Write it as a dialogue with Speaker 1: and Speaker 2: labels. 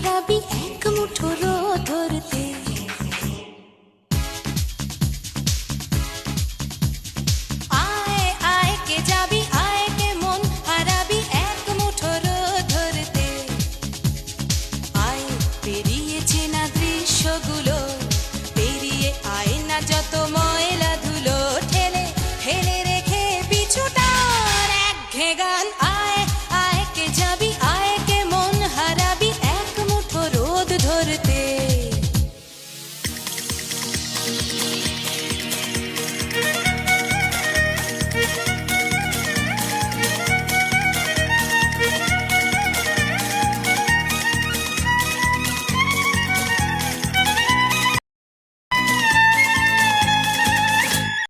Speaker 1: হারাবি এক মুঠো রোদ ধরতে। আয় আয় কে যাবি, আয় কে মন হারাবি এক মুঠো রোদ ধরতে। আয় পেরিয়েছে না দৃশ্যগুলো, পেরিয়ে আয় না যত ময়লা ধুলো, ঠেলে ফেলে রেখে পিছুটার একঘেয়ে গান। আয় আয় কে যাবি, আয় কে মন হারাবি এক মুঠো রোদ ধরতে।